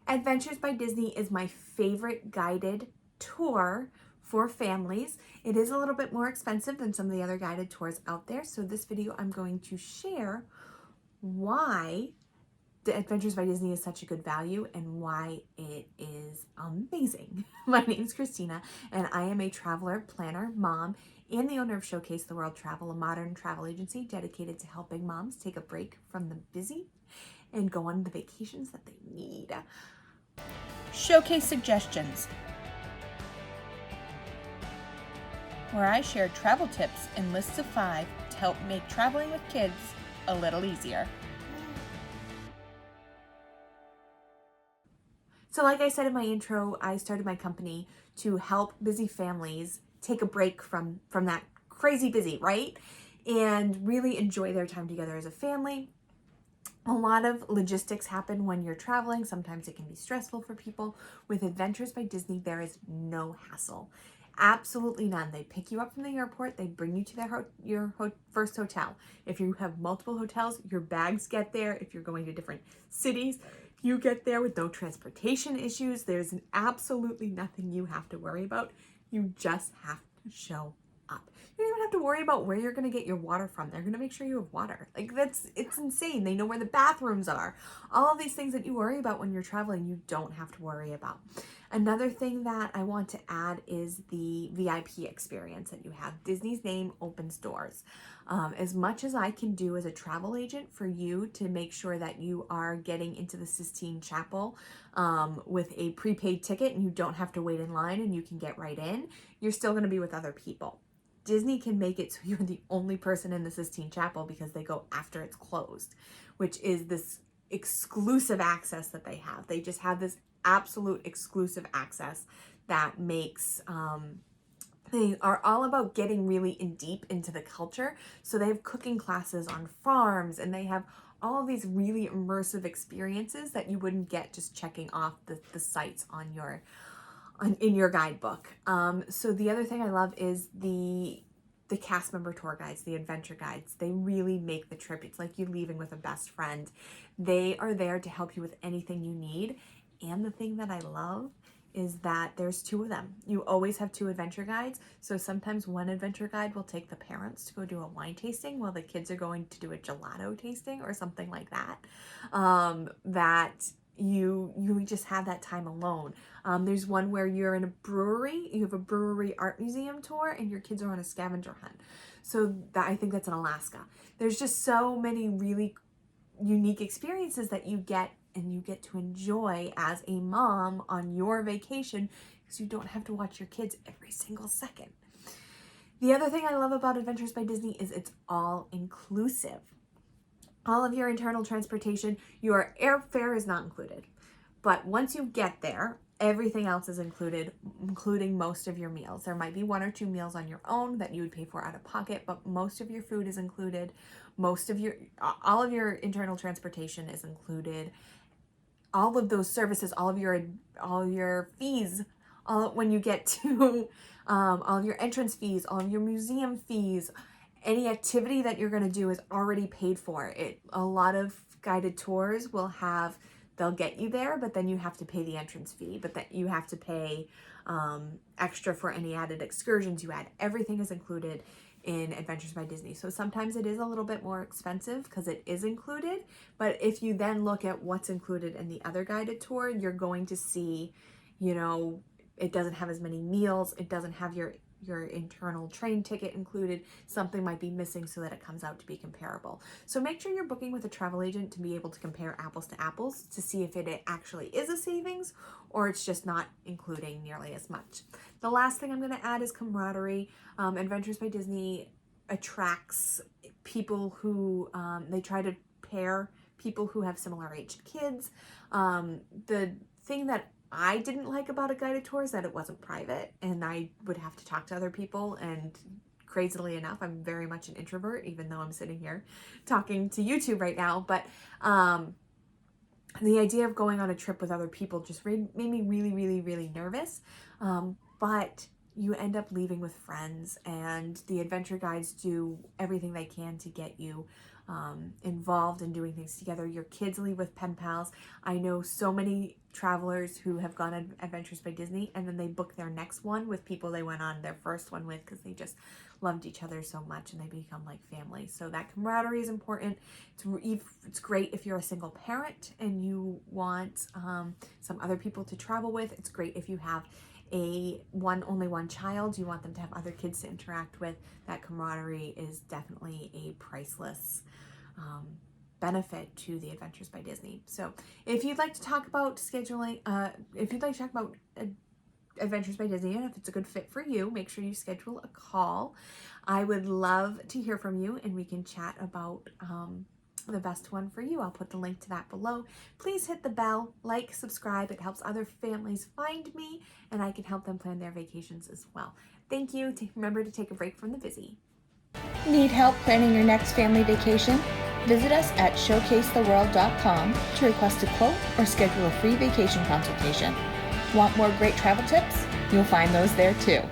Adventures by Disney is my favorite guided tour for families. It is a little bit more expensive than some of the other guided tours out there. So this video, I'm going to share why the Adventures by Disney is such a good value and why it is amazing. My name's Christina, and I am a traveler, planner, mom, and the owner of Showcase the World Travel, a modern travel agency dedicated to helping moms take a break from the busy and go on the vacations that they need. Showcase Suggestions, where I share travel tips and lists of 5 to help make traveling with kids a little easier. So like I said in my intro, I started my company to help busy families take a break from that crazy busy, right? And really enjoy their time together as a family. A lot of logistics happen when you're traveling. Sometimes it can be stressful for people. With Adventures by Disney, there is no hassle. Absolutely none. They pick you up from the airport. They bring you to your first hotel. If you have multiple hotels, your bags get there. If you're going to different cities, you get there with no transportation issues. There's absolutely nothing you have to worry about. You just have to show up. You don't even have to worry about where you're going to get your water from. They're going to make sure you have water. Like it's insane. They know where the bathrooms are. All of these things that you worry about when you're traveling, you don't have to worry about. Another thing that I want to add is the VIP experience that you have. Disney's name opens doors. As much as I can do as a travel agent for you to make sure that you are getting into the Sistine Chapel with a prepaid ticket and you don't have to wait in line and you can get right in, you're still going to be with other people. Disney can make it so you're the only person in the Sistine Chapel because they go after it's closed, which is this exclusive access that they have. They just have this absolute exclusive access that makes they are all about getting really in deep into the culture. So they have cooking classes on farms, and they have all of these really immersive experiences that you wouldn't get just checking off the sites on in your guidebook. So the other thing I love is the cast member tour guides, the adventure guides. They really make the trip. It's like you leaving with a best friend. They are there to help you with anything you need. And the thing that I love is that there's 2 of them. You always have 2 adventure guides. So sometimes one adventure guide will take the parents to go do a wine tasting while the kids are going to do a gelato tasting or something like that. That you just have that time alone. There's one where you're in a brewery, you have a brewery art museum tour, and your kids are on a scavenger hunt. So I think that's in Alaska. There's just so many really unique experiences that you get and you get to enjoy as a mom on your vacation because you don't have to watch your kids every single second. The other thing I love about Adventures by Disney is it's all inclusive. All of your internal transportation, your airfare is not included. But once you get there, everything else is included, including most of your meals. There might be 1 or 2 meals on your own that you would pay for out of pocket, but most of your food is included. All of your internal transportation is included. All of those services, all of your fees, when you get to all of your entrance fees, all of your museum fees, any activity that you're going to do is already paid for. A lot of guided tours they'll get you there, but then you have to pay the entrance fee, but that you have to pay extra for any added excursions you add. Everything is included in Adventures by Disney. So sometimes it is a little bit more expensive because it is included, but if you then look at what's included in the other guided tour, you're going to see, it doesn't have as many meals, it doesn't have your internal train ticket included. Something might be missing so that it comes out to be comparable. So make sure you're booking with a travel agent to be able to compare apples to apples to see if it actually is a savings or it's just not including nearly as much. The last thing I'm going to add is camaraderie. Adventures by Disney attracts people who they try to pair people who have similar aged kids. The thing that I didn't like about a guided tour is that it wasn't private and I would have to talk to other people, and crazily enough, I'm very much an introvert, even though I'm sitting here talking to YouTube right now. But the idea of going on a trip with other people just made me really, really, really nervous. But you end up leaving with friends, and the adventure guides do everything they can to get you involved in doing things together. Your kids leave with pen pals. I know so many travelers who have gone on Adventures by Disney and then they book their next one with people they went on their first one with because they just loved each other so much and they become like family. So that camaraderie is important. It's great if you're a single parent and you want some other people to travel with. It's great if you have only one child, you want them to have other kids to interact with. That camaraderie is definitely a priceless benefit to the Adventures by Disney. So if you'd like to talk about scheduling, Adventures by Disney and if it's a good fit for you, make sure you schedule a call. I would love to hear from you and we can chat about the best one for you. I'll put the link to that below. Please hit the bell, like, subscribe. It helps other families find me and I can help them plan their vacations as well. Thank you. Remember to take a break from the busy. Need help planning your next family vacation? Visit us at showcasetheworld.com to request a quote or schedule a free vacation consultation. Want more great travel tips? You'll find those there too.